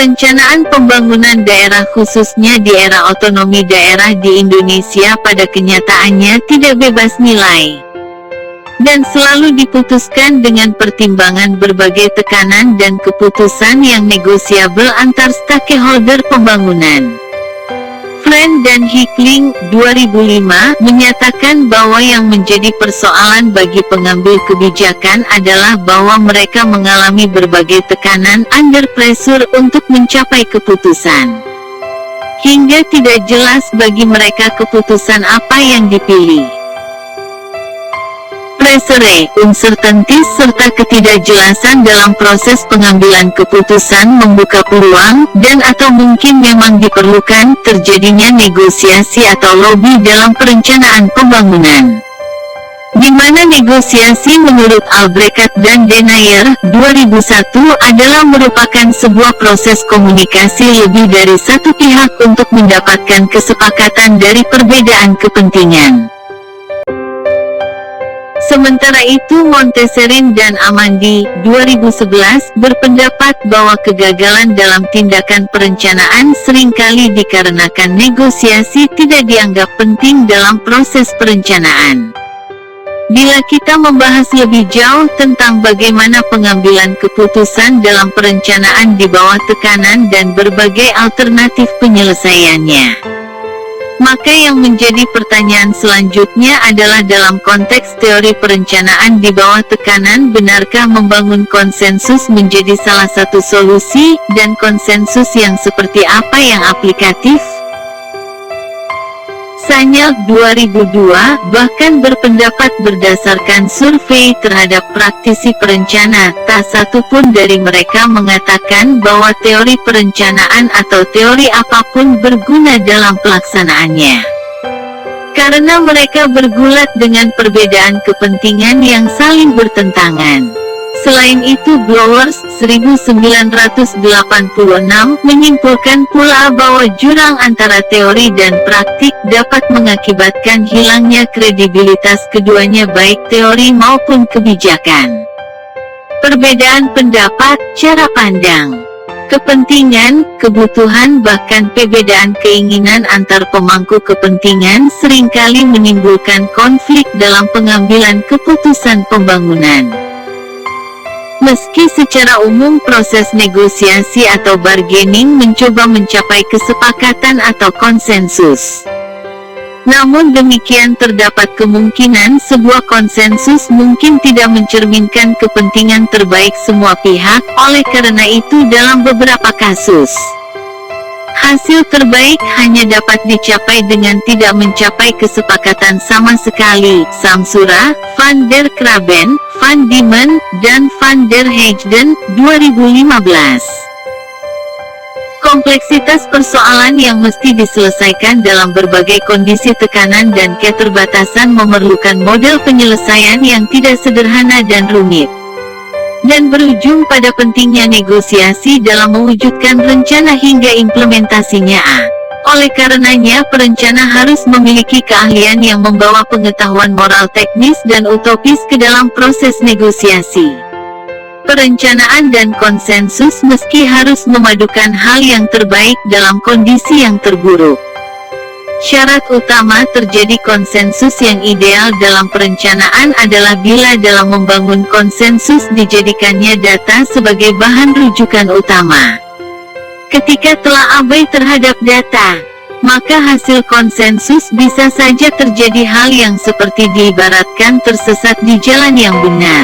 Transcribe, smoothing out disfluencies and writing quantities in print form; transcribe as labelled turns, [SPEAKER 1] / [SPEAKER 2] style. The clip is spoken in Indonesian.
[SPEAKER 1] Perencanaan pembangunan daerah khususnya di era otonomi daerah di Indonesia pada kenyataannya tidak bebas nilai, dan selalu diputuskan dengan pertimbangan berbagai tekanan dan keputusan yang negosiabel antar stakeholder pembangunan. Friend dan Hickling, 2005, menyatakan bahwa yang menjadi persoalan bagi pengambil kebijakan adalah bahwa mereka mengalami berbagai tekanan under pressure untuk mencapai keputusan, hingga tidak jelas bagi mereka keputusan apa yang dipilih. Pressure, uncertainties serta ketidakjelasan dalam proses pengambilan keputusan membuka peluang, dan atau mungkin memang diperlukan, terjadinya negosiasi atau lobby dalam perencanaan pembangunan. Di mana negosiasi menurut Albrecht dan Denayer, 2001, adalah merupakan sebuah proses komunikasi lebih dari satu pihak untuk mendapatkan kesepakatan dari perbedaan kepentingan. Sementara itu Montesserin dan Amandi, 2011, berpendapat bahwa kegagalan dalam tindakan perencanaan seringkali dikarenakan negosiasi tidak dianggap penting dalam proses perencanaan. Bila kita membahas lebih jauh tentang bagaimana pengambilan keputusan dalam perencanaan di bawah tekanan dan berbagai alternatif penyelesaiannya, maka yang menjadi pertanyaan selanjutnya adalah dalam konteks teori perencanaan di bawah tekanan, benarkah membangun konsensus menjadi salah satu solusi, dan konsensus yang seperti apa yang aplikatif? Sanyal, 2002, bahkan berpendapat berdasarkan survei terhadap praktisi perencana, tak satu pun dari mereka mengatakan bahwa teori perencanaan atau teori apapun berguna dalam pelaksanaannya, karena mereka bergulat dengan perbedaan kepentingan yang saling bertentangan. Selain itu Blowers, 1986, menyimpulkan pula bahwa jurang antara teori dan praktik dapat mengakibatkan hilangnya kredibilitas keduanya baik teori maupun kebijakan. Perbedaan pendapat, cara pandang, kepentingan, kebutuhan bahkan perbedaan keinginan antar pemangku kepentingan seringkali menimbulkan konflik dalam pengambilan keputusan pembangunan. Meski secara umum proses negosiasi atau bargaining mencoba mencapai kesepakatan atau konsensus, namun demikian terdapat kemungkinan sebuah konsensus mungkin tidak mencerminkan kepentingan terbaik semua pihak. Oleh karena itu dalam beberapa kasus, hasil terbaik hanya dapat dicapai dengan tidak mencapai kesepakatan sama sekali. Samsura, Van der Kraben, Van Diemen, dan Van der Heijden, 2015. Kompleksitas persoalan yang mesti diselesaikan dalam berbagai kondisi tekanan dan keterbatasan memerlukan model penyelesaian yang tidak sederhana dan rumit, dan berujung pada pentingnya negosiasi dalam mewujudkan rencana hingga implementasinya. Oleh karenanya perencana harus memiliki keahlian yang membawa pengetahuan moral teknis dan utopis ke dalam proses negosiasi, perencanaan dan konsensus, meski harus memadukan hal yang terbaik dalam kondisi yang terburuk. Syarat utama terjadi konsensus yang ideal dalam perencanaan adalah bila dalam membangun konsensus dijadikannya data sebagai bahan rujukan utama. Ketika telah abai terhadap data, maka hasil konsensus bisa saja terjadi hal yang seperti diibaratkan tersesat di jalan yang benar.